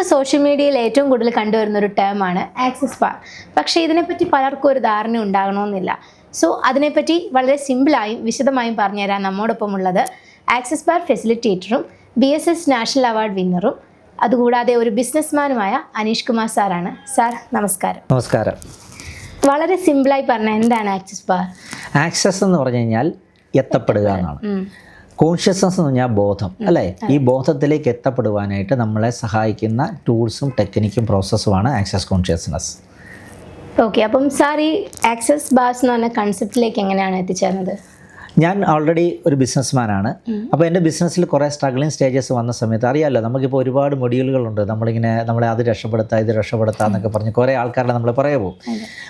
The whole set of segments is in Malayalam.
ഇപ്പോൾ സോഷ്യൽ മീഡിയയിൽ ഏറ്റവും കൂടുതൽ കണ്ടുവരുന്ന ഒരു ടേമാണ് ആക്സസ് ബാർ. പക്ഷേ ഇതിനെപ്പറ്റി പലർക്കും ഒരു ധാരണ ഉണ്ടാകണമെന്നില്ല. സോ അതിനെപ്പറ്റി വളരെ സിമ്പിളായും വിശദമായും പറഞ്ഞുതരാൻ നമ്മോടൊപ്പം ഉള്ളത് ആക്സസ് ബാർ ഫെസിലിറ്റേറ്ററും BSS നാഷണൽ അവാർഡ് വിന്നറും അതുകൂടാതെ ഒരു ബിസിനസ്മാനുമായ അനീഷ് കുമാർ സാറാണ്. സാർ നമസ്കാരം. നമസ്കാരം. വളരെ സിമ്പിളായി പറഞ്ഞാൽ എന്താണ് ആക്സസ് ബാർ? ആക്സസ് എന്ന് പറഞ്ഞു കഴിഞ്ഞാൽ എത്തപ്പെടുക എന്നാണ്. കോൺഷ്യസ്നസ് എന്ന് പറഞ്ഞാൽ ബോധം, അല്ലേ? ഈ ബോധത്തിലേക്ക് എത്തപ്പെടുവാനായിട്ട് നമ്മളെ സഹായിക്കുന്ന ടൂൾസും ടെക്നിക്കും പ്രോസസ്സുമാണ് ആക്സസ് കോൺഷ്യസ്നസ്. ഓക്കെ, അപ്പം സാർ ഈ ആക്സസ് ബാർസ് എന്ന് പറഞ്ഞ കൺസെപ്റ്റിലേക്ക് എങ്ങനെയാണ് എത്തിച്ചേർന്നത്? ഞാൻ ഓൾറെഡി ഒരു ബിസിനസ്മാനാണ്. അപ്പോൾ എൻ്റെ ബിസിനസ്സിൽ കുറേ സ്ട്രഗ്ലിംഗ് സ്റ്റേജസ് വന്ന സമയത്ത് അറിയാമല്ലോ, നമുക്കിപ്പോൾ ഒരുപാട് മൊഡ്യൂളുകളുണ്ട്. നമ്മളെ അത് രക്ഷപ്പെടുത്തുക ഇത് രക്ഷപ്പെടുത്തുക എന്നൊക്കെ പറഞ്ഞ് കുറേ ആൾക്കാരുടെ നമ്മൾ പുറകെ പോകും.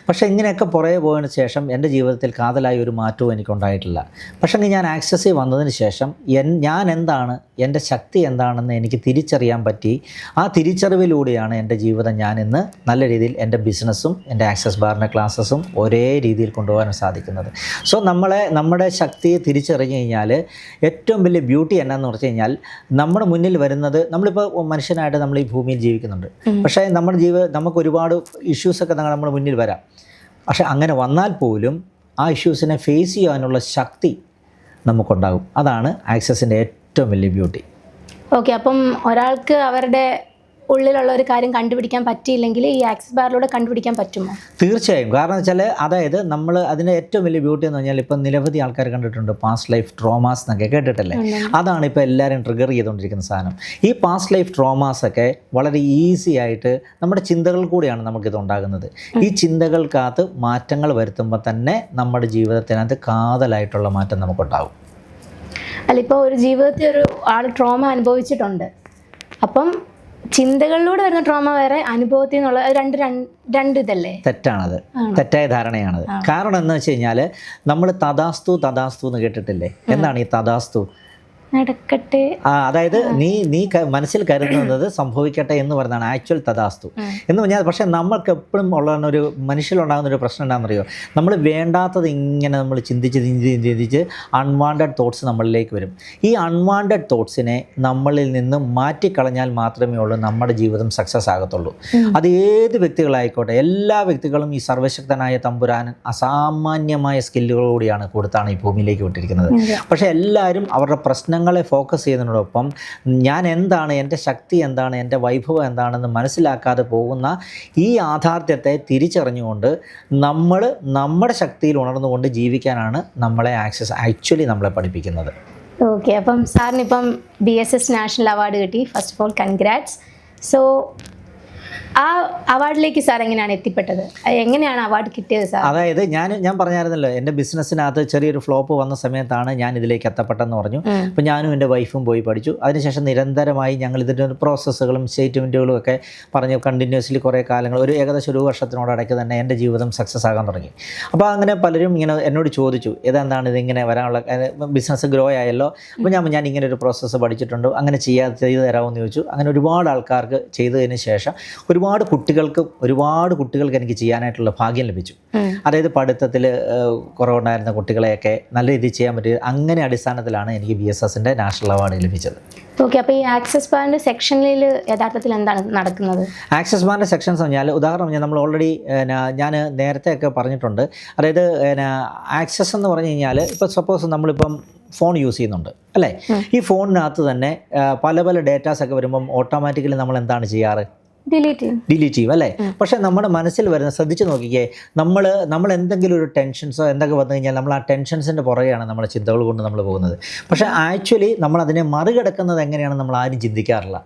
പക്ഷേ ഇങ്ങനെയൊക്കെ പുറകെ പോയതിന് ശേഷം എൻ്റെ ജീവിതത്തിൽ കാതലായ ഒരു മാറ്റവും എനിക്കുണ്ടായിട്ടില്ല. പക്ഷേ ഞാൻ ആക്സസിൽ വന്നതിന് ശേഷം ഞാൻ എന്താണ്, എൻ്റെ ശക്തി എന്താണെന്ന് എനിക്ക് തിരിച്ചറിയാൻ പറ്റി. ആ തിരിച്ചറിവിലൂടെയാണ് എൻ്റെ ജീവിതം ഞാൻ ഇന്ന് നല്ല രീതിയിൽ എൻ്റെ ബിസിനസ്സും എൻ്റെ ആക്സസ് ബാറിൻ്റെ ക്ലാസ്സസും ഒരേ രീതിയിൽ കൊണ്ടുപോകാൻ സാധിക്കുന്നത്. സോ നമ്മുടെ ശക്തിയെ തിരിച്ചറിഞ്ഞു കഴിഞ്ഞാൽ ഏറ്റവും വലിയ ബ്യൂട്ടി എന്നാന്ന് പറഞ്ഞു കഴിഞ്ഞാൽ നമ്മുടെ മുന്നിൽ വരുന്നത്, നമ്മളിപ്പോൾ മനുഷ്യനായിട്ട് നമ്മൾ ഈ ഭൂമിയിൽ ജീവിക്കുന്നുണ്ട്. പക്ഷേ നമുക്ക് ഒരുപാട് ഇഷ്യൂസൊക്കെ നമ്മുടെ മുന്നിൽ വരാം. പക്ഷേ അങ്ങനെ വന്നാൽ പോലും ആ ഇഷ്യൂസിനെ ഫേസ് ചെയ്യാനുള്ള ശക്തി നമുക്കുണ്ടാകും. അതാണ് ആക്സസിൻ്റെ ഏറ്റവും വലിയ ബ്യൂട്ടി. ഓക്കെ, അപ്പം ഒരാൾക്ക് അവരുടെ ഉള്ളിലുള്ള ഒരു കാര്യം കണ്ടുപിടിക്കാൻ പറ്റിയില്ലെങ്കിൽ ഈ ആക്സസ് ബാറിലൂടെ കണ്ടുപിടിക്കാൻ പറ്റുമോ? തീർച്ചയായും. കാരണം വെച്ചാൽ അതായത് നമ്മൾ അതിൻ്റെ ഏറ്റവും വലിയ ബ്യൂട്ടി എന്ന് പറഞ്ഞാൽ ഇപ്പം നിരവധി ആൾക്കാർ കണ്ടിട്ടുണ്ട് പാസ്റ്റ് ലൈഫ് ട്രോമാസ് എന്നൊക്കെ കേട്ടിട്ടല്ലേ? അതാണ് ഇപ്പോൾ എല്ലാവരും ട്രിഗർ ചെയ്തുകൊണ്ടിരിക്കുന്ന സാധനം. ഈ പാസ്റ്റ് ലൈഫ് ട്രോമാസൊക്കെ വളരെ ഈസി ആയിട്ട് നമ്മുടെ ചിന്തകൾ കൂടിയാണ് നമുക്കിത് ഉണ്ടാകുന്നത്. ഈ ചിന്തകൾക്കകത്ത് മാറ്റങ്ങൾ വരുത്തുമ്പോൾ തന്നെ നമ്മുടെ ജീവിതത്തിനകത്ത് കാതലായിട്ടുള്ള മാറ്റം നമുക്കുണ്ടാകും. അല്ല, ഇപ്പോൾ ഒരു ജീവിതത്തിൽ ഒരു ആൾ ട്രോമ അനുഭവിച്ചിട്ടുണ്ട്. അപ്പം ചിന്തകളിലൂടെ വരുന്ന ട്രോമ വേറെ, അനുഭവത്തിൽ നിന്നുള്ള രണ്ട് ഇതല്ലേ? തെറ്റാണത്, തെറ്റായ ധാരണയാണത്. കാരണം എന്ന് വെച്ച് കഴിഞ്ഞാൽ നമ്മൾ തഥാസ്തു എന്ന് കേട്ടിട്ടില്ലേ? എന്താണ് ഈ തഥാസ്തു? നടക്കട്ടെ. അതായത് നീ മനസ്സിൽ കരുതുന്നത് സംഭവിക്കട്ടെ എന്ന് പറയുന്നതാണ് ആക്ച്വൽ തഥാസ്തു എന്ന് പറഞ്ഞാൽ. പക്ഷേ നമ്മൾക്ക് എപ്പോഴും ഉള്ള ഒരു മനുഷ്യരുണ്ടാകുന്ന ഒരു പ്രശ്നം എന്താണെന്നറിയോ? നമ്മൾ വേണ്ടാത്തത് ഇങ്ങനെ നമ്മൾ ചിന്തിച്ച് അൺവാണ്ടഡ് തോട്ട്സ് നമ്മളിലേക്ക് വരും. ഈ അൺവാണ്ടഡ് തോട്ട്സിനെ നമ്മളിൽ നിന്ന് മാറ്റിക്കളഞ്ഞാൽ മാത്രമേ ഉള്ളൂ നമ്മുടെ ജീവിതം സക്സസ് ആകത്തുള്ളൂ. അത് ഏത് വ്യക്തികളായിക്കോട്ടെ, എല്ലാ വ്യക്തികളും ഈ സർവശക്തനായ തമ്പുരാൻ അസാമാന്യമായ സ്കില്ലുകളോടെയാണ് കൊടുത്താണ് ഈ ഭൂമിയിലേക്ക് വിട്ടിരിക്കുന്നത്. പക്ഷേ എല്ലാവരും അവരുടെ പ്രശ്നങ്ങളെ ഫോക്കസ് ചെയ്യുന്നതിനോടൊപ്പം ഞാൻ എന്താണ്, എൻ്റെ ശക്തി എന്താണ്, എൻ്റെ വൈഭവം എന്താണെന്ന് മനസ്സിലാക്കാതെ പോകുന്ന ഈ യാഥാർത്ഥ്യത്തെ തിരിച്ചറിഞ്ഞുകൊണ്ട് നമ്മുടെ ശക്തിയിൽ ഉണർന്നുകൊണ്ട് ജീവിക്കാനാണ് നമ്മളെ ആക്സസ് ആക്ച്വലി നമ്മളെ പഠിപ്പിക്കുന്നത്. ഓക്കെ, അപ്പം സാറിനിപ്പം BSS നാഷണൽ അവാർഡ് കിട്ടി. First of all congrats. So ആ അവാർഡിലേക്ക് സാർ എങ്ങനെയാണ് എത്തിപ്പെട്ടത്? എങ്ങനെയാണ് അവാർഡ് കിട്ടിയത് സാർ? അതായത് ഞാൻ പറഞ്ഞായിരുന്നല്ലോ, എൻ്റെ ബിസിനസ്സിനകത്ത് ചെറിയൊരു ഫ്ലോപ്പ് വന്ന സമയത്താണ് ഞാൻ ഇതിലേക്ക് എത്തപ്പെട്ടെന്ന് പറഞ്ഞു. അപ്പോൾ ഞാനും എൻ്റെ വൈഫും പോയി പഠിച്ചു. അതിനുശേഷം നിരന്തരമായി ഞങ്ങൾ ഇതിൻ്റെ പ്രോസസ്സുകളും സ്റ്റേറ്റ്മെൻറ്റുകളും ഒക്കെ പറഞ്ഞ് കണ്ടിന്യൂസ്ലി കുറേ കാലങ്ങൾ, ഒരു ഏകദേശം ഒരു വർഷത്തിനോടൊക്കെ തന്നെ എൻ്റെ ജീവിതം സക്സസ് ആകാൻ തുടങ്ങി. അപ്പോൾ അങ്ങനെ പലരും ഇങ്ങനെ എന്നോട് ചോദിച്ചു, ഇതെന്താണ് ഇതിങ്ങനെ വരാനുള്ള, ബിസിനസ് ഗ്രോ ആയല്ലോ. അപ്പോൾ ഞാൻ ഇങ്ങനെ ഒരു പ്രോസസ്സ് പഠിച്ചിട്ടുണ്ട്, അങ്ങനെ ചെയ്തു തരാമെന്ന് ചോദിച്ചു. അങ്ങനെ ഒരുപാട് ആൾക്കാർക്ക് ചെയ്തതിന് ശേഷം ഒരുപാട് കുട്ടികൾക്ക് എനിക്ക് ചെയ്യാനായിട്ടുള്ള ഭാഗ്യം ലഭിച്ചു. അതായത് പഠിത്തത്തിൽ കുറവുണ്ടായിരുന്ന കുട്ടികളെയൊക്കെ നല്ല രീതിയിൽ ചെയ്യാൻ പറ്റിയ അങ്ങനെ അടിസ്ഥാനത്തിലാണ് എനിക്ക് BSSൻ്റെ നാഷണൽ അവാർഡ് ലഭിച്ചത്. ഓക്കെ, അപ്പോൾ ഈ ആക്സസ് ബാറിൻ്റെ സെക്ഷനിൽ യഥാർത്ഥത്തിൽ എന്താണ് നടക്കുന്നത്? ആക്സസ് ബാറിൻ്റെ സെക്ഷൻസ് പറഞ്ഞാൽ, ഉദാഹരണം പറഞ്ഞാൽ നമ്മൾ ഓൾറെഡി ഞാൻ നേരത്തെയൊക്കെ പറഞ്ഞിട്ടുണ്ട്. അതായത് ആക്സസ് എന്ന് പറഞ്ഞു കഴിഞ്ഞാൽ, ഇപ്പോൾ സപ്പോസ് നമ്മളിപ്പം ഫോൺ യൂസ് ചെയ്യുന്നുണ്ട് അല്ലേ? ഈ ഫോണിനകത്ത് തന്നെ പല ഡേറ്റാസൊക്കെ വരുമ്പം ഓട്ടോമാറ്റിക്കലി നമ്മൾ എന്താണ് ചെയ്യാറ്? ഡിലീറ്റ് ചെയ്യും അല്ലേ? പക്ഷേ നമ്മുടെ മനസ്സിൽ വരുന്ന, ശ്രദ്ധിച്ച് നോക്കിക്കേ, നമ്മൾ എന്തെങ്കിലും ഒരു ടെൻഷൻസോ എന്തൊക്കെ വന്നു കഴിഞ്ഞാൽ നമ്മൾ ആ ടെൻഷൻസിൻ്റെ പുറകെയാണ് നമ്മുടെ ചിന്തകൾ കൊണ്ട് നമ്മൾ പോകുന്നത്. പക്ഷേ ആക്ച്വലി നമ്മൾ അതിനെ മറികടക്കുന്നത് എങ്ങനെയാണെന്ന് നമ്മൾ ആരും ചിന്തിക്കാറില്ല.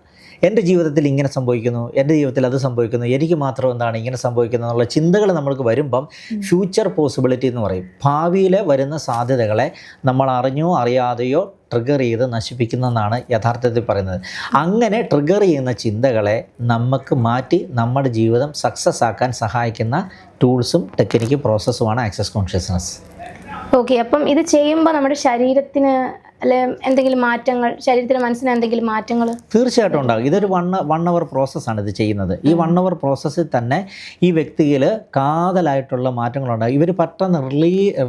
എൻ്റെ ജീവിതത്തിൽ ഇങ്ങനെ സംഭവിക്കുന്നു, എൻ്റെ ജീവിതത്തിൽ അത് സംഭവിക്കുന്നു, എനിക്ക് മാത്രം എന്താണ് ഇങ്ങനെ സംഭവിക്കുന്നത് എന്നുള്ള ചിന്തകൾ നമ്മൾക്ക് വരുമ്പം ഫ്യൂച്ചർ പോസിബിലിറ്റി എന്ന് പറയും. ഭാവിയിൽ വരുന്ന സാധ്യതകളെ നമ്മൾ അറിഞ്ഞോ അറിയാതെയോ ട്രിഗർ ചെയ്ത് നശിപ്പിക്കുന്നതെന്നാണ് യഥാർത്ഥത്തിൽ പറയുന്നത്. അങ്ങനെ ട്രിഗർ ചെയ്യുന്ന ചിന്തകളെ നമുക്ക് മാറ്റി നമ്മുടെ ജീവിതം സക്സസ് ആക്കാൻ സഹായിക്കുന്ന ടൂൾസും ടെക്നിക്കും പ്രോസസ്സുമാണ് ആക്സസ് കോൺഷ്യസ്നസ്. ഓക്കെ, അപ്പം ഇത് ചെയ്യുമ്പോൾ നമ്മുടെ ശരീരത്തിന് അല്ലെ എന്തെങ്കിലും മാറ്റങ്ങൾ, ശരീരത്തിന് മനസ്സിന് എന്തെങ്കിലും മാറ്റങ്ങൾ തീർച്ചയായിട്ടും ഉണ്ടാകും. ഇതൊരു വൺ അവർ പ്രോസസ്സാണ് ഇത് ചെയ്യുന്നത്. ഈ 1 അവർ പ്രോസസ്സിൽ തന്നെ ഈ വ്യക്തിയിൽ കാതലായിട്ടുള്ള മാറ്റങ്ങളുണ്ടാകും. ഇവർ പെട്ടെന്ന്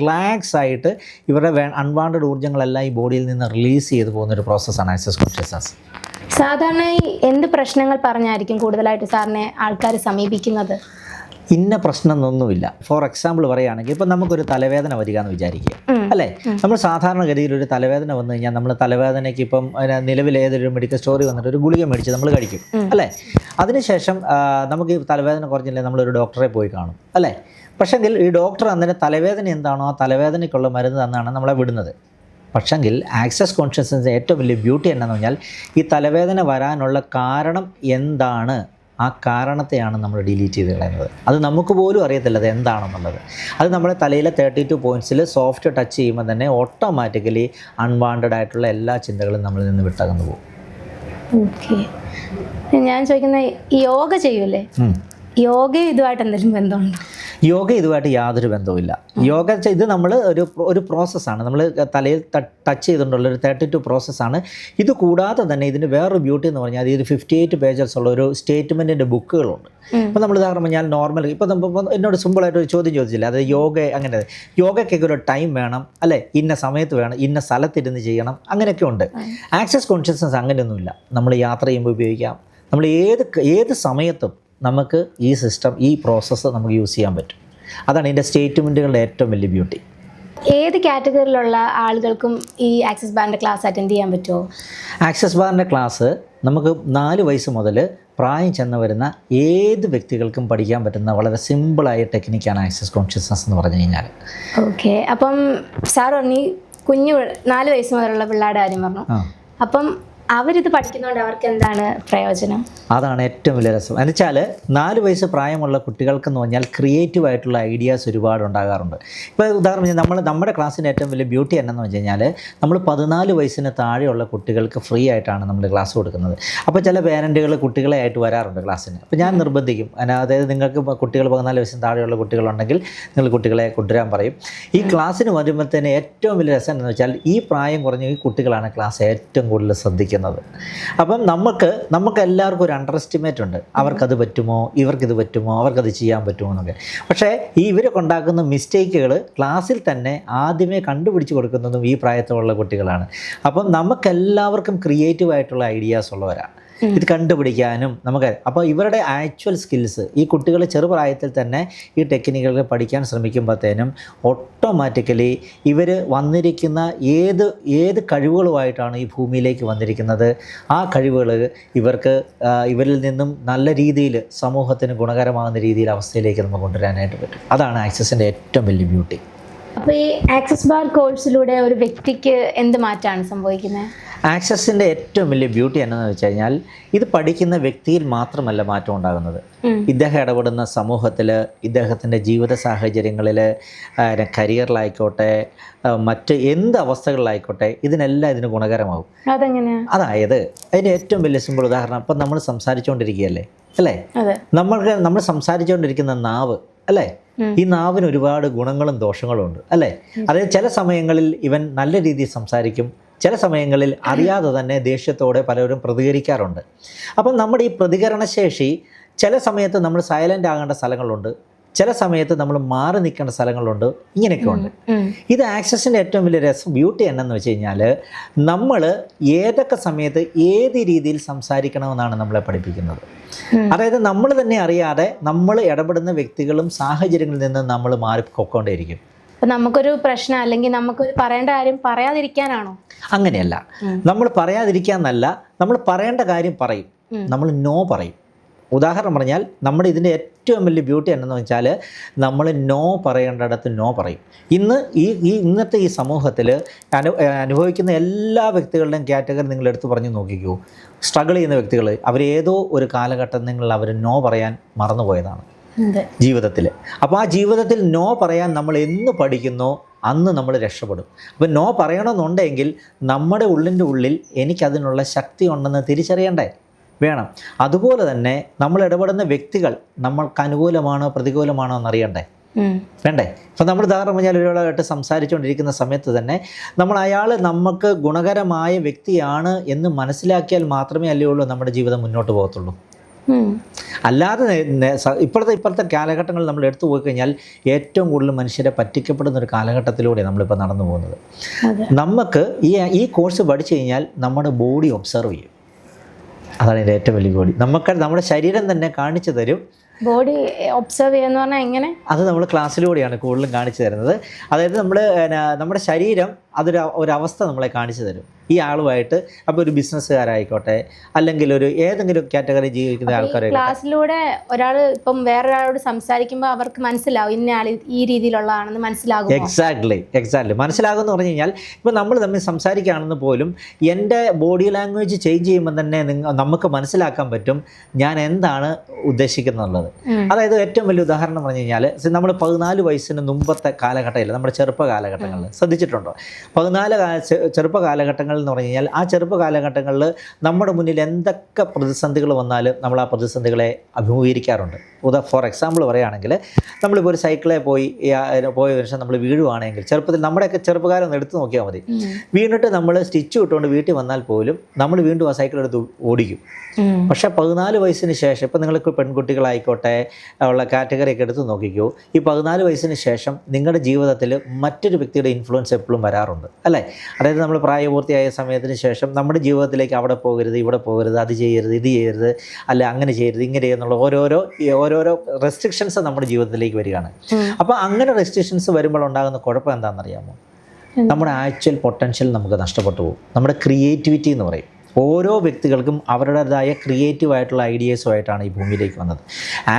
റിലാക്സ് ആയിട്ട് ഇവരുടെ അൺവാണ്ടഡ് ഊർജ്ജങ്ങളെല്ലാം ഈ ബോഡിയിൽ നിന്ന് റിലീസ് ചെയ്ത് പോകുന്നൊരു പ്രോസസ്സാണ് ആക്സസ് കോൺഷ്യസ്നസ്. സാധാരണ എന്ത് പ്രശ്നങ്ങൾ പറഞ്ഞായിരിക്കും കൂടുതലായിട്ട് സാറിനെ ആൾക്കാർ സമീപിക്കുന്നത്? ഇന്ന പ്രശ്നം എന്നൊന്നുമില്ല. ഫോർ എക്സാമ്പിൾ പറയുകയാണെങ്കിൽ ഇപ്പം നമുക്കൊരു തലവേദന വരിക എന്ന് വിചാരിക്കുക, അല്ലേ? നമ്മൾ സാധാരണഗതിയിൽ ഒരു തലവേദന വന്നു കഴിഞ്ഞാൽ നമ്മൾ തലവേദനയ്ക്ക് ഇപ്പം നിലവിൽ ഏതൊരു മെഡിക്കൽ സ്റ്റോറിൽ വന്നിട്ട് ഒരു ഗുളിക മേടിച്ച് നമ്മൾ കഴിക്കും, അല്ലേ? അതിനുശേഷം നമുക്ക് ഈ തലവേദന കുറഞ്ഞില്ലേ നമ്മളൊരു ഡോക്ടറെ പോയി കാണും, അല്ലേ? പക്ഷെങ്കിൽ ഈ ഡോക്ടർ അന്നേരം തലവേദന എന്താണോ ആ തലവേദനയ്ക്കുള്ള മരുന്ന് തന്നാണ് നമ്മളെ വിടുന്നത്. പക്ഷെങ്കിൽ ആക്സസ് കോൺഷ്യസ്നസ് ഏറ്റവും വലിയ ബ്യൂട്ടി എന്താണെന്ന് പറഞ്ഞാൽ ഈ തലവേദന വരാനുള്ള കാരണം എന്താണ്, ആ കാരണത്തെയാണ് നമ്മൾ ഡിലീറ്റ് ചെയ്ത് കളയുന്നത്. അത് നമുക്ക് പോലും അറിയത്തില്ല അത് എന്താണെന്നുള്ളത്. അത് നമ്മുടെ തലയിലെ 32 പോയിൻറ്റ്സിൽ സോഫ്റ്റ് ടച്ച് ചെയ്യുമ്പോൾ തന്നെ ഓട്ടോമാറ്റിക്കലി അൺവാണ്ടഡ് ആയിട്ടുള്ള എല്ലാ ചിന്തകളും നമ്മളിൽ നിന്ന് വിട്ടകന്നു പോകും. ഓക്കെ, ഞാൻ ചോദിക്കുന്നത് യോഗ ചെയ്യൂലേ, യോഗ ഇതുമായിട്ട് എന്തെങ്കിലും ബന്ധമുണ്ടോ? യോഗ ഇതുമായിട്ട് യാതൊരു ബന്ധവുമില്ല. യോഗ ഇത് നമ്മൾ ഒരു പ്രോസസ്സാണ്, നമ്മൾ തലയിൽ ടച്ച് ചെയ്തുകൊണ്ടുള്ള ഒരു 32 പ്രോസസ്സാണ്. ഇത് കൂടാതെ തന്നെ ഇതിന് വേറൊരു ബ്യൂട്ടി എന്ന് പറഞ്ഞാൽ ഇത് 58 പേജസ് ഉള്ള ഒരു സ്റ്റേറ്റ്മെൻറ്റിൻ്റെ ബുക്കുകളുണ്ട്. അപ്പോൾ നമ്മൾ ഉദാഹരണം ഞാൻ നോർമൽ ഇപ്പോൾ എന്നോട് സിമ്പിളായിട്ട് ഒരു ചോദ്യം ചോദിച്ചില്ല, അത് യോഗ അങ്ങനെ യോഗയ്ക്കൊക്കെ ഒരു ടൈം വേണം, അല്ലേ? ഇന്ന സമയത്ത് വേണം, ഇന്ന സ്ഥലത്തിരുന്ന് ചെയ്യണം, അങ്ങനെയൊക്കെ ഉണ്ട്. ആക്സസ് കോൺഷ്യസ്നസ് അങ്ങനെയൊന്നുമില്ല. നമ്മൾ യാത്ര ചെയ്യുമ്പോൾ ഉപയോഗിക്കാം, നമ്മൾ ഏത് സമയത്തും നമുക്ക് ഈ സിസ്റ്റം, ഈ പ്രോസസ്സ് നമുക്ക് യൂസ് ചെയ്യാൻ പറ്റും. അതാണ് ഇതിൻ്റെ സ്റ്റേറ്റ്മെൻറ്റുകളുടെ ഏറ്റവും വലിയ ബ്യൂട്ടി. ഏത് കാറ്റഗറിയിലുള്ള ആളുകൾക്കും ഈ ആക്സസ് ബാറിൻ്റെ ക്ലാസ് അറ്റൻഡ് ചെയ്യാൻ പറ്റുമോ? ആക്സസ് ബാറിൻ്റെ ക്ലാസ് നമുക്ക് 4 വയസ്സ് മുതൽ പ്രായം ചെന്ന് വരുന്ന ഏത് വ്യക്തികൾക്കും പഠിക്കാൻ പറ്റുന്ന വളരെ സിമ്പിളായ ടെക്നിക്കാണ് ആക്സസ് കോൺഷ്യസ്നസ് എന്ന് പറഞ്ഞു കഴിഞ്ഞാൽ. ഓക്കെ, അപ്പം സാർ പറഞ്ഞു 4 വയസ്സ് മുതലുള്ള പിള്ളേരുടെ കാര്യം പറഞ്ഞു. അപ്പം അവരിത് പഠിക്കുന്നതുകൊണ്ട് അവർക്ക് എന്താണ് പ്രയോജനം? അതാണ് ഏറ്റവും വലിയ രസം. എന്നുവെച്ചാൽ 4 വയസ്സ് പ്രായമുള്ള കുട്ടികൾക്കെന്ന് പറഞ്ഞാൽ ക്രിയേറ്റീവ് ആയിട്ടുള്ള ഐഡിയാസ് ഒരുപാട് ഉണ്ടാകാറുണ്ട്. ഇപ്പോൾ ഉദാഹരണം നമ്മുടെ ക്ലാസ്സിൻ്റെ ഏറ്റവും വലിയ ബ്യൂട്ടി എന്നാന്ന് വെച്ച് കഴിഞ്ഞാൽ നമ്മൾ 14 വയസ്സിന് താഴെയുള്ള കുട്ടികൾക്ക് ഫ്രീ ആയിട്ടാണ് നമ്മൾ ക്ലാസ് കൊടുക്കുന്നത്. അപ്പോൾ ചില പേരൻറ്റുകൾ കുട്ടികളെ ആയിട്ട് വരാറുണ്ട് ക്ലാസ്സിന്. അപ്പോൾ ഞാൻ നിർബന്ധിക്കും, അതായത് നിങ്ങൾക്ക് കുട്ടികൾ 14 വയസ്സിന് താഴെയുള്ള കുട്ടികളുണ്ടെങ്കിൽ നിങ്ങൾ കുട്ടികളെ കൊണ്ടുവരാൻ പറയും. ഈ ക്ലാസ്സിന് വരുമ്പോഴത്തേന് ഏറ്റവും വലിയ രസം എന്ന് വെച്ചാൽ ഈ പ്രായം കുറഞ്ഞ ഈ കുട്ടികളാണ് ക്ലാസ് ഏറ്റവും കൂടുതൽ ശ്രദ്ധിക്കുന്നത്. അപ്പം നമുക്ക് എല്ലാവർക്കും ഒരു അണ്ടർ എസ്റ്റിമേറ്റ് ഉണ്ട്, അവർക്കത് പറ്റുമോ, ഇവർക്കിത് പറ്റുമോ, അവർക്കത് ചെയ്യാൻ പറ്റുമോ എന്നൊക്കെ. പക്ഷേ ഇവരൊക്കെ ഉണ്ടാക്കുന്ന മിസ്റ്റേക്കുകൾ ക്ലാസ്സിൽ തന്നെ ആദ്യമേ കണ്ടുപിടിച്ച് കൊടുക്കുന്നതും ഈ പ്രായത്തിലുള്ള കുട്ടികളാണ്. അപ്പം നമുക്കെല്ലാവർക്കും ക്രിയേറ്റീവ് ആയിട്ടുള്ള ഐഡിയാസ് ഉള്ളവരാണ്. ഇത് കണ്ടുപിടിക്കാനും നമുക്ക്. അപ്പോൾ ഇവരുടെ ആക്ച്വൽ സ്കിൽസ് ഈ കുട്ടികൾ ചെറുപ്രായത്തിൽ തന്നെ ഈ ടെക്നിക്കുകൾ പഠിക്കാൻ ശ്രമിക്കുമ്പോഴത്തേനും ഓട്ടോമാറ്റിക്കലി ഇവർ വന്നിരിക്കുന്ന ഏത് കഴിവുകളുമായിട്ടാണ് ഈ ഭൂമിയിലേക്ക് വന്നിരിക്കുന്നത്, ആ കഴിവുകൾ ഇവരിൽ നിന്നും നല്ല രീതിയിൽ സമൂഹത്തിന് ഗുണകരമാകുന്ന രീതിയിൽ അവസ്ഥയിലേക്ക് നമുക്ക് കൊണ്ടുവരാനായിട്ട് പറ്റും. അതാണ് ആക്സസിൻ്റെ ഏറ്റവും വലിയ ബ്യൂട്ടി. അപ്പോൾ ഈ ആക്സസ് ബാർ കോഴ്സിലൂടെ ഒരു വ്യക്തിക്ക് എന്ത് മാറ്റമാണ് സംഭവിക്കുന്നത്? ആക്സസിൻ്റെ ഏറ്റവും വലിയ ബ്യൂട്ടി എന്താണെന്ന് വെച്ച് കഴിഞ്ഞാൽ ഇത് പഠിക്കുന്ന വ്യക്തിയിൽ മാത്രമല്ല മാറ്റം ഉണ്ടാകുന്നത്. ഇദ്ദേഹം ഇടപെടുന്ന സമൂഹത്തിൽ, ഇദ്ദേഹത്തിൻ്റെ ജീവിത സാഹചര്യങ്ങളിൽ, കരിയറിലായിക്കോട്ടെ, മറ്റ് എന്ത് അവസ്ഥകളിലായിക്കോട്ടെ, ഇതിന് ഗുണകരമാകും. അതെങ്ങനെയാണ്? അതായത് അതിന് ഏറ്റവും വലിയ സിമ്പിൾ ഉദാഹരണം, ഇപ്പം നമ്മൾ സംസാരിച്ചുകൊണ്ടിരിക്കുകയല്ലേ, അല്ലേ? നമ്മൾ സംസാരിച്ചുകൊണ്ടിരിക്കുന്ന നാവ്, അല്ലേ? ഈ നാവിന് ഒരുപാട് ഗുണങ്ങളും ദോഷങ്ങളും ഉണ്ട്, അല്ലേ? അതായത് ചില സമയങ്ങളിൽ ഇവൻ നല്ല രീതിയിൽ സംസാരിക്കും, ചില സമയങ്ങളിൽ അറിയാതെ തന്നെ ദേഷ്യത്തോടെ പലരും പ്രതികരിക്കാറുണ്ട്. അപ്പം നമ്മുടെ ഈ പ്രതികരണശേഷി ചില സമയത്ത് നമ്മൾ സൈലൻ്റ് ആകേണ്ട സ്ഥലങ്ങളുണ്ട്, ചില സമയത്ത് നമ്മൾ മാറി നിൽക്കേണ്ട സ്ഥലങ്ങളുണ്ട്, ഇങ്ങനെയൊക്കെ ഉണ്ട്. ഇത് ആക്സസിൻ്റെ ഏറ്റവും വലിയ ബ്യൂട്ടി എന്നു വെച്ച് കഴിഞ്ഞാൽ നമ്മൾ ഏതൊക്കെ സമയത്ത് ഏത് രീതിയിൽ സംസാരിക്കണമെന്നാണ് നമ്മളെ പഠിപ്പിക്കുന്നത്. അതായത് നമ്മൾ തന്നെ അറിയാതെ നമ്മൾ ഇടപെടുന്ന വ്യക്തികളും സാഹചര്യങ്ങളിൽ നിന്ന് നമ്മൾ മാറിക്കൊണ്ടേയിരിക്കും. അപ്പം നമുക്കൊരു പ്രശ്നം അല്ലെങ്കിൽ നമുക്കൊരു പറയേണ്ട കാര്യം പറയാതിരിക്കാനാണോ? അങ്ങനെയല്ല, നമ്മൾ പറയാതിരിക്കാന്നല്ല, നമ്മൾ പറയേണ്ട കാര്യം പറയും, നമ്മൾ നോ പറയും. ഉദാഹരണം പറഞ്ഞാൽ നമ്മുടെ ഇതിൻ്റെ ഏറ്റവും വലിയ ബ്യൂട്ടി എന്താണെന്ന് വെച്ചാൽ നമ്മൾ നോ പറയേണ്ടിടത്ത് നോ പറയും. ഇന്നത്തെ ഈ സമൂഹത്തിൽ അനുഭവിക്കുന്ന എല്ലാ വ്യക്തികളുടെയും കാറ്റഗറി നിങ്ങൾ എടുത്ത് പറഞ്ഞു നോക്കിക്കൂ. സ്ട്രഗിൾ ചെയ്യുന്ന വ്യക്തികൾ അവരേതോ ഒരു കാലഘട്ടത്തിൽ അവർ നോ പറയാൻ മറന്നുപോയതാണ് ജീവിതത്തിൽ. അപ്പോൾ ആ ജീവിതത്തിൽ നോ പറയാൻ നമ്മൾ എന്ന് പഠിക്കുന്നോ അന്ന് നമ്മൾ രക്ഷപ്പെടും. അപ്പോൾ നോ പറയണമെന്നുണ്ടെങ്കിൽ നമ്മുടെ ഉള്ളിൽ എനിക്കതിനുള്ള ശക്തി ഉണ്ടെന്ന് തിരിച്ചറിയണ്ടേ വേണം. അതുപോലെ തന്നെ നമ്മൾ ഇടപെടുന്ന വ്യക്തികൾ നമ്മൾക്ക് അനുകൂലമാണോ പ്രതികൂലമാണോ എന്നറിയണ്ടേ വേണ്ടേ? ഇപ്പം നമ്മൾ ഉദാഹരണം പറഞ്ഞാൽ ഒരാളായിട്ട് സംസാരിച്ചുകൊണ്ടിരിക്കുന്ന സമയത്ത് തന്നെ നമ്മൾ അയാൾ നമുക്ക് ഗുണകരമായ വ്യക്തിയാണ് എന്ന് മനസ്സിലാക്കിയാൽ മാത്രമേ അല്ലേയുള്ളൂ നമ്മുടെ ജീവിതം മുന്നോട്ട് പോകത്തുള്ളൂ. അല്ലാതെ ഇപ്പോഴത്തെ കാലഘട്ടങ്ങളിൽ നമ്മൾ എടുത്തു പോയി കഴിഞ്ഞാൽ ഏറ്റവും കൂടുതൽ മനുഷ്യരെ പറ്റിക്കപ്പെടുന്ന ഒരു കാലഘട്ടത്തിലൂടെ നമ്മളിപ്പോൾ നടന്നു പോകുന്നത്. നമുക്ക് ഈ കോഴ്സ് പഠിച്ചു കഴിഞ്ഞാൽ നമ്മുടെ ബോഡി ഒബ്സർവ് ചെയ്യും. അതാണ് ഇതിൻ്റെ ഏറ്റവും വലിയ ബോഡി. നമ്മുടെ ശരീരം തന്നെ കാണിച്ചു തരും. ബോഡി ഒബ്സർവ് ചെയ്യുന്ന പറഞ്ഞാൽ എങ്ങനെ? അത് നമ്മൾ ക്ലാസ്സിലൂടെയാണ് കൂടുതലും കാണിച്ചു തരുന്നത്. അതായത് നമ്മുടെ ശരീരം ഒരവസ്ഥ നമ്മളെ കാണിച്ചു തരും. ഈ ആളുമായിട്ട് അപ്പോൾ ഒരു ബിസിനസ്സുകാരായിക്കോട്ടെ, അല്ലെങ്കിൽ ഏതെങ്കിലും കാറ്റഗറി ജീവിക്കുന്ന ആൾക്കാരെ ക്ലാസ്സിലൂടെ ഒരാൾ ഇപ്പം വേറൊരാളോട് സംസാരിക്കുമ്പോൾ അവർക്ക് മനസ്സിലാവും ഇന്ന ആൾ ഈ രീതിയിലുള്ളതാണെന്ന് മനസ്സിലാകും. എക്സാക്ട്ലി മനസ്സിലാകുമെന്ന് പറഞ്ഞു കഴിഞ്ഞാൽ ഇപ്പോൾ നമ്മൾ തമ്മിൽ സംസാരിക്കുകയാണെന്ന് പോലും എൻ്റെ ബോഡി ലാംഗ്വേജ് ചേഞ്ച് ചെയ്യുമ്പോൾ തന്നെ നമുക്ക് മനസ്സിലാക്കാൻ പറ്റും ഞാൻ എന്താണ് ഉദ്ദേശിക്കുന്നുള്ളത്. അതായത് ഏറ്റവും വലിയ ഉദാഹരണം പറഞ്ഞു കഴിഞ്ഞാൽ നമ്മൾ 14 വയസ്സിന് മുമ്പത്തെ കാലഘട്ടമില്ല, നമ്മുടെ ചെറുപ്പ കാലഘട്ടങ്ങളിൽ ശ്രദ്ധിച്ചിട്ടുണ്ടോ? 14 ചെറുപ്പ കാലഘട്ടങ്ങൾ എന്ന് പറഞ്ഞു കഴിഞ്ഞാൽ ആ ചെറുപ്പ കാലഘട്ടങ്ങളിൽ നമ്മുടെ മുന്നിൽ എന്തൊക്കെ പ്രതിസന്ധികൾ വന്നാലും നമ്മൾ ആ പ്രതിസന്ധികളെ അഭിമുഖീകരിക്കാറുണ്ട്. ഫോർ എക്സാമ്പിൾ പറയുകയാണെങ്കിൽ നമ്മളിപ്പോൾ ഒരു സൈക്കിളെ പോയ വർഷം നമ്മൾ വീഴുവാണെങ്കിൽ, ചെറുപ്പത്തിൽ നമ്മുടെയൊക്കെ ചെറുപ്പകാലം ഒന്ന് എടുത്തു നോക്കിയാൽ മതി, വീണിട്ട് നമ്മൾ സ്റ്റിച്ച് ഇട്ടുകൊണ്ട് വീട്ടിൽ വന്നാൽ പോലും നമ്മൾ വീണ്ടും ആ സൈക്കിൾ എടുത്ത് ഓടിക്കും. പക്ഷേ 14 വയസ്സിന് ശേഷം, ഇപ്പം നിങ്ങൾക്ക് പെൺകുട്ടികളായിക്കോട്ടെ ഉള്ള കാറ്റഗറിയൊക്കെ എടുത്ത് നോക്കിക്കോ, ഈ 14 വയസ്സിന് ശേഷം നിങ്ങളുടെ ജീവിതത്തിൽ മറ്റൊരു വ്യക്തിയുടെ ഇൻഫ്ലുവൻസ് എപ്പോഴും വരാറുണ്ട് അല്ലേ? അതായത് നമ്മൾ പ്രായപൂർത്തിയായ സമയത്തിന് ശേഷം നമ്മുടെ ജീവിതത്തിലേക്ക് അവിടെ പോകരുത്, ഇവിടെ പോകരുത്, അത് ചെയ്യരുത്, ഇത് ചെയ്യരുത്, അല്ല അങ്ങനെ ചെയ്യരുത്, ഇങ്ങനെ ചെയ്യുന്നുള്ള ഓരോരോ റെസ്ട്രിക്ഷൻസ് നമ്മുടെ ജീവിതത്തിലേക്ക് വരികയാണ്. അപ്പോൾ അങ്ങനെ റെസ്ട്രിക്ഷൻസ് വരുമ്പോൾ ഉണ്ടാകുന്ന കുഴപ്പം എന്താണെന്നറിയാമോ? നമ്മുടെ ആക്ച്വൽ പൊട്ടൻഷ്യൽ നമുക്ക് നഷ്ടപ്പെട്ടു പോകും. നമ്മുടെ ക്രിയേറ്റിവിറ്റി എന്ന് പറയും. ഓരോ വ്യക്തികൾക്കും അവരുടേതായ ക്രിയേറ്റീവായിട്ടുള്ള ഐഡിയാസുമായിട്ടാണ് ഈ ഭൂമിയിലേക്ക് വന്നത്.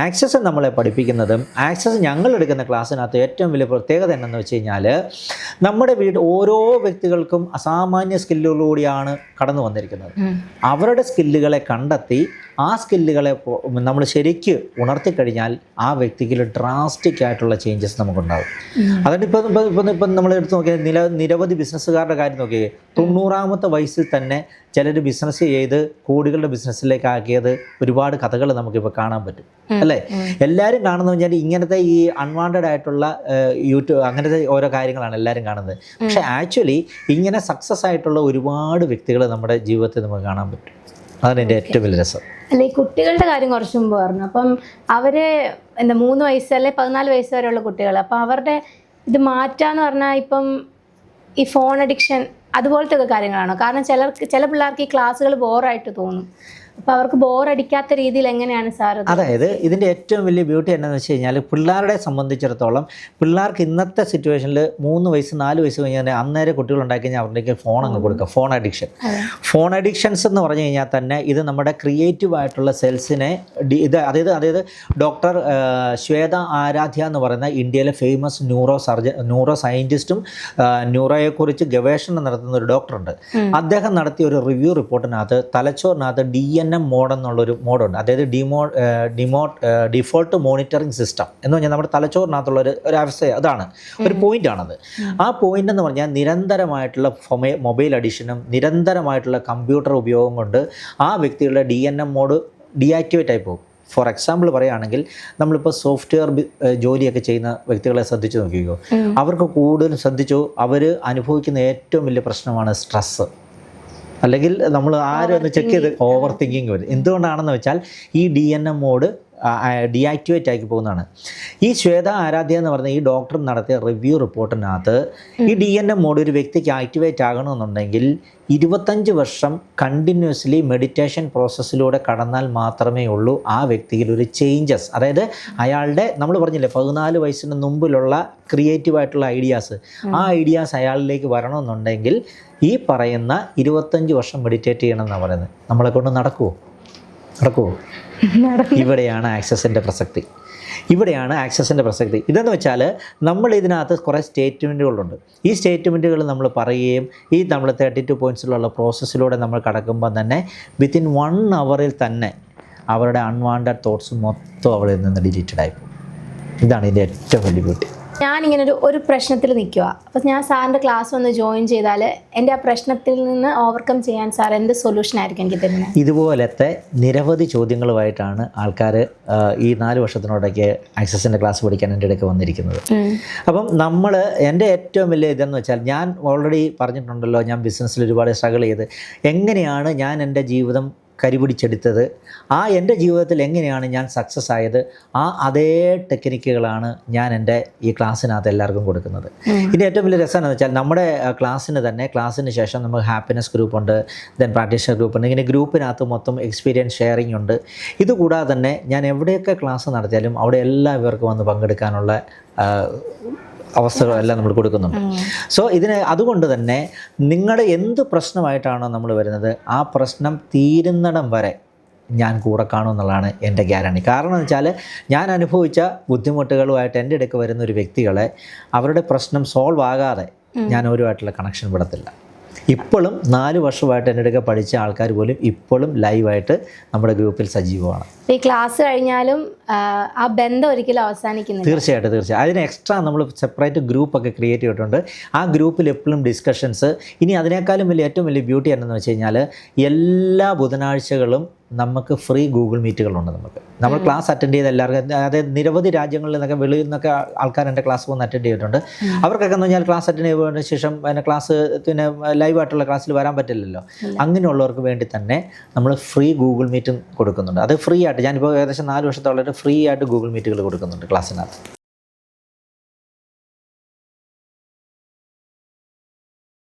ആക്സസ് നമ്മളെ പഠിപ്പിക്കുന്നതും ഞങ്ങൾ എടുക്കുന്ന ക്ലാസ്സിനകത്ത് ഏറ്റവും വലിയ പ്രത്യേകത എന്നു വെച്ച് കഴിഞ്ഞാൽ, നമ്മുടെ ഓരോ വ്യക്തികൾക്കും അസാമാന്യ സ്കില്ലുകളിലൂടെയാണ് കടന്നു വന്നിരിക്കുന്നത്. അവരുടെ സ്കില്ലുകളെ കണ്ടെത്തി ആ സ്കില്ലുകളെ നമ്മൾ ശരിക്ക് ഉണർത്തിക്കഴിഞ്ഞാൽ ആ വ്യക്തിക്ക് ഡ്രാസ്റ്റിക് ആയിട്ടുള്ള ചേഞ്ചസ് നമുക്കുണ്ടാകും. അതുകൊണ്ട് ഇപ്പം നമ്മൾ എടുത്ത് നോക്കിയാൽ നിരവധി ബിസിനസ്സുകാരുടെ കാര്യം നോക്കിയേ, 90ാമത്തെ വയസ്സിൽ തന്നെ ചിലർ ബിസിനസ് ചെയ്ത് കോടികളുടെ ബിസിനസ്സിലേക്ക് ആക്കിയത് ഒരുപാട് കഥകൾ നമുക്കിപ്പോൾ കാണാൻ പറ്റും അല്ലേ? എല്ലാവരും കാണുന്നത് പറഞ്ഞാൽ ഇങ്ങനത്തെ ഈ അൺവാണ്ടഡ് ആയിട്ടുള്ള യൂട്യൂബ് അങ്ങനത്തെ ഓരോ കാര്യങ്ങളാണ് എല്ലാവരും കാണുന്നത്. പക്ഷേ ആക്ച്വലി ഇങ്ങനെ സക്സസ് ആയിട്ടുള്ള ഒരുപാട് വ്യക്തികൾ നമ്മുടെ ജീവിതത്തിൽ നമുക്ക് കാണാൻ പറ്റും. അതാണ് എൻ്റെ ഏറ്റവും വലിയ രസം. അല്ല, ഈ കുട്ടികളുടെ കാര്യം കുറച്ച് മുമ്പ് പറഞ്ഞു. അപ്പം അവര് 3 വയസ്സ് അല്ലെ 14 വയസ്സ് വരെയുള്ള കുട്ടികൾ, അപ്പം അവരുടെ ഇത് മാറ്റാന്ന് പറഞ്ഞാൽ ഇപ്പം ഈ ഫോൺ അഡിക്ഷൻ അതുപോലത്തെ ഒക്കെ കാര്യങ്ങളാണോ? കാരണം ചില പിള്ളേർക്ക് ഈ ക്ലാസ്സുകൾ ബോറായിട്ട് തോന്നും. അപ്പോൾ അവർക്ക് ബോറടിക്കാത്ത രീതിയിൽ എങ്ങനെയാണ് സാർ? അതായത് ഇതിൻ്റെ ഏറ്റവും വലിയ ബ്യൂട്ടി എന്താണെന്ന് വെച്ച് കഴിഞ്ഞാൽ, പിള്ളേരെ സംബന്ധിച്ചിടത്തോളം പിള്ളേർക്ക് ഇന്നത്തെ സിറ്റുവേഷനിൽ 3 വയസ്സ് 4 വയസ്സ് കഴിഞ്ഞാൽ അന്നേരം കുട്ടികളുണ്ടാക്കി കഴിഞ്ഞാൽ അവരുടെയൊക്കെ ഫോൺ അങ്ങ് കൊടുക്കുക. ഫോൺ അഡിക്ഷൻസ് എന്ന് പറഞ്ഞു കഴിഞ്ഞാൽ തന്നെ ഇത് നമ്മുടെ ക്രിയേറ്റീവ് ആയിട്ടുള്ള സെൽസിനെ അതായത് ഡോക്ടർ ശ്വേത ആരാധ്യ എന്ന് പറയുന്ന ഇന്ത്യയിലെ ഫേമസ് ന്യൂറോ സയൻറ്റിസ്റ്റും ന്യൂറോയെക്കുറിച്ച് ഗവേഷണം നടത്തുന്ന ഒരു ഡോക്ടറുണ്ട്. അദ്ദേഹം നടത്തിയ ഒരു റിവ്യൂ റിപ്പോർട്ടിനകത്ത് തലച്ചോറിനകത്ത് DNM മോഡ് എന്നുള്ളൊരു മോഡുണ്ട്. അതായത് ഡിഫോൾട്ട് മോണിറ്ററിംഗ് സിസ്റ്റം എന്ന് പറഞ്ഞാൽ നമ്മുടെ തലച്ചോറിനകത്തുള്ള ഒരു അവസ്ഥ, അതാണ് ഒരു പോയിൻ്റാണത്. ആ പോയിൻ്റ് എന്ന് പറഞ്ഞാൽ നിരന്തരമായിട്ടുള്ള മൊബൈൽ അഡിക്ഷനും നിരന്തരമായിട്ടുള്ള കമ്പ്യൂട്ടർ ഉപയോഗം കൊണ്ട് ആ വ്യക്തികളുടെ DNM മോഡ് ഡീആക്ടിവേറ്റ് ആയി പോകും. ഫോർ എക്സാമ്പിൾ പറയുകയാണെങ്കിൽ, നമ്മളിപ്പോൾ സോഫ്റ്റ്വെയർ ജോലിയൊക്കെ ചെയ്യുന്ന വ്യക്തികളെ ശ്രദ്ധിച്ചു നോക്കിക്കോ, അവർക്ക് കൂടുതലും ശ്രദ്ധിച്ചു അവർ അനുഭവിക്കുന്ന ഏറ്റവും വലിയ പ്രശ്നമാണ് സ്ട്രെസ്സ്. അല്ലെങ്കിൽ നമ്മൾ ആരും ഒന്ന് ചെക്ക് ചെയ്ത് ഓവർ തിങ്കിങ് വരും. എന്തുകൊണ്ടാണെന്ന് വെച്ചാൽ ഈ DNM മോഡ് ഡീആക്ടിവേറ്റ് ആക്കി പോകുന്നതാണ്. ഈ ശ്വേത ആരാധ്യ എന്ന് പറഞ്ഞ ഈ ഡോക്ടർ നടത്തിയ റിവ്യൂ റിപ്പോർട്ടിനകത്ത് ഈ DNM മോഡ് ഒരു വ്യക്തിക്ക് ആക്ടിവേറ്റ് ആകണമെന്നുണ്ടെങ്കിൽ 25 വർഷം കണ്ടിന്യൂസ്ലി മെഡിറ്റേഷൻ പ്രോസസ്സിലൂടെ കടന്നാൽ മാത്രമേ ഉള്ളൂ ആ വ്യക്തിയിൽ ഒരു ചേഞ്ചസ്. അതായത് അയാളുടെ, നമ്മൾ പറഞ്ഞില്ലേ 14 വയസ്സിന് മുമ്പിലുള്ള ക്രിയേറ്റീവായിട്ടുള്ള ഐഡിയാസ്, ആ ഐഡിയാസ് അയാളിലേക്ക് വരണമെന്നുണ്ടെങ്കിൽ ഈ പറയുന്ന 25 വർഷം മെഡിറ്റേറ്റ് ചെയ്യണമെന്നാണ് പറയുന്നത്. നമ്മളെ കൊണ്ട് നടക്കുമോ? ഇവിടെയാണ് ആക്സസിൻ്റെ പ്രസക്തി. ഇതെന്ന് വെച്ചാൽ നമ്മൾ ഇതിനകത്ത് കുറേ സ്റ്റേറ്റ്മെൻറ്റുകളുണ്ട്. ഈ സ്റ്റേറ്റ്മെൻറ്റുകൾ നമ്മൾ പറയുകയും ഈ നമ്മൾ 32 പോയിൻറ്റ്സിലുള്ള പ്രോസസ്സിലൂടെ നമ്മൾ കടക്കുമ്പോൾ തന്നെ വിത്തിൻ 1 അവറിൽ തന്നെ അവരുടെ അൺവാണ്ടഡ് തോട്ട്സ് മൊത്തം അവിടെ നിന്ന് ഡിലീറ്റഡ് ആയിപ്പോകും. ഇതാണ് ഇതിൻ്റെ ഏറ്റവും വലിയ ബ്യൂട്ടി. ഞാനിങ്ങനെ ഒരു പ്രശ്നത്തിൽ നിൽക്കുക, അപ്പം ഞാൻ സാറിൻ്റെ ക്ലാസ് ഒന്ന് ജോയിൻ ചെയ്താൽ എൻ്റെ ആ പ്രശ്നത്തിൽ നിന്ന് ഓവർകം ചെയ്യാൻ സാർ എന്ത് സൊല്യൂഷൻ ആയിരിക്കും എനിക്ക് തരുന്നത്? ഇതുപോലത്തെ നിരവധി ചോദ്യങ്ങളുമായിട്ടാണ് ആൾക്കാർ ഈ 4 വർഷത്തിനോടൊക്കെ ആക്സസിൻ്റെ ക്ലാസ് പഠിക്കാൻ എൻ്റെ ഇടയ്ക്ക് വന്നിരിക്കുന്നത്. അപ്പം എൻ്റെ ഏറ്റവും വലിയ ഇതെന്ന് വെച്ചാൽ, ഞാൻ ഓൾറെഡി പറഞ്ഞിട്ടുണ്ടല്ലോ, ഞാൻ ബിസിനസ്സിൽ ഒരുപാട് സ്ട്രഗിൾ ചെയ്ത് എങ്ങനെയാണ് ഞാൻ എൻ്റെ ജീവിതം കരിപിടിച്ചെടുത്തത്, എൻ്റെ ജീവിതത്തിൽ എങ്ങനെയാണ് ഞാൻ സക്സസ് ആയത്, അതേ ടെക്നിക്കുകളാണ് ഞാൻ എൻ്റെ ഈ ക്ലാസ്സിനകത്ത് എല്ലാവർക്കും കൊടുക്കുന്നത്. ഇനി ഏറ്റവും വലിയ രസം എന്ന് വെച്ചാൽ നമ്മുടെ ക്ലാസ്സിന് ശേഷം നമുക്ക് ഹാപ്പിനെസ് ഗ്രൂപ്പ് ഉണ്ട്, ദെൻ പ്രാക്ടീഷണർ ഗ്രൂപ്പ് ഉണ്ട്. ഇങ്ങനെ ഗ്രൂപ്പിനകത്ത് മൊത്തം എക്സ്പീരിയൻസ് ഷെയറിംഗ് ഉണ്ട്. ഇതുകൂടാതെ തന്നെ ഞാൻ എവിടെയൊക്കെ ക്ലാസ് നടത്തിയാലും അവിടെ എല്ലാവർക്കും വന്ന് പങ്കെടുക്കാനുള്ള അവസരമെല്ലാം നമ്മൾ കൊടുക്കുന്നുണ്ട്. സോ അതുകൊണ്ട് തന്നെ നിങ്ങളുടെ എന്ത് പ്രശ്നമായിട്ടാണോ നമ്മൾ വരുന്നത്, ആ പ്രശ്നം തീരുന്നിടം വരെ ഞാൻ കൂടെ കാണും എന്നുള്ളതാണ് എൻ്റെ ഗ്യാരണ്ടി. കാരണം എന്ന് വെച്ചാൽ ഞാൻ അനുഭവിച്ച ബുദ്ധിമുട്ടുകളുമായിട്ട് എൻ്റെ അടുക്ക് വരുന്ന ഒരു വ്യക്തികളെ അവരുടെ പ്രശ്നം സോൾവ് ആകാതെ ഞാൻ ഒരുമായിട്ടുള്ള കണക്ഷൻ വിടത്തില്ല. ഇപ്പോഴും 4 വർഷമായിട്ട് എൻ്റെ അടുക്ക പഠിച്ച ആൾക്കാർ പോലും ഇപ്പോഴും ലൈവായിട്ട് നമ്മുടെ ഗ്രൂപ്പിൽ സജീവമാണ്. ഈ ക്ലാസ് കഴിഞ്ഞാലും ആ ബന്ധം ഒരിക്കലും അവസാനിക്കുന്നില്ല. തീർച്ചയായിട്ടും. അതിന് എക്സ്ട്രാ നമ്മൾ സെപ്പറേറ്റ് ഗ്രൂപ്പൊക്കെ ക്രിയേറ്റ് ചെയ്തിട്ടുണ്ട്. ആ ഗ്രൂപ്പിൽ എപ്പോഴും ഡിസ്കഷൻസ്. ഇനി അതിനേക്കാളും ഏറ്റവും വലിയ ബ്യൂട്ടി എന്താണെന്ന് വെച്ച് കഴിഞ്ഞാൽ എല്ലാ ബുധനാഴ്ചകളും നമുക്ക് ഫ്രീ ഗൂഗിൾ മീറ്റുകളുണ്ട്. നമ്മൾ ക്ലാസ് അറ്റൻഡ് ചെയ്ത എല്ലാവർക്കും, അതായത് നിരവധി രാജ്യങ്ങളിൽ നിന്നൊക്കെ വെളിയിൽ നിന്നൊക്കെ ആൾക്കാർ എൻ്റെ ക്ലാസ് വന്ന് അറ്റൻഡ് ചെയ്തിട്ടുണ്ട്. അവർക്കൊക്കെ എന്ന് പറഞ്ഞാൽ ക്ലാസ് അറ്റൻഡ് ചെയ്തതിന് ശേഷം ക്ലാസ് ലൈവായിട്ടുള്ള ക്ലാസ്സിൽ വരാൻ പറ്റില്ലല്ലോ. അങ്ങനെയുള്ളവർക്ക് വേണ്ടി തന്നെ നമ്മൾ ഫ്രീ ഗൂഗിൾ മീറ്റും കൊടുക്കുന്നുണ്ട്. അത് ഫ്രീ ആയിട്ട്, ഞാനിപ്പോൾ ഏകദേശം 4 വർഷത്തോളം ഫ്രീ ആയിട്ട് ഗൂഗിൾ മീറ്റുകൾ കൊടുക്കുന്നുണ്ട് ക്ലാസ്സിനകത്ത്.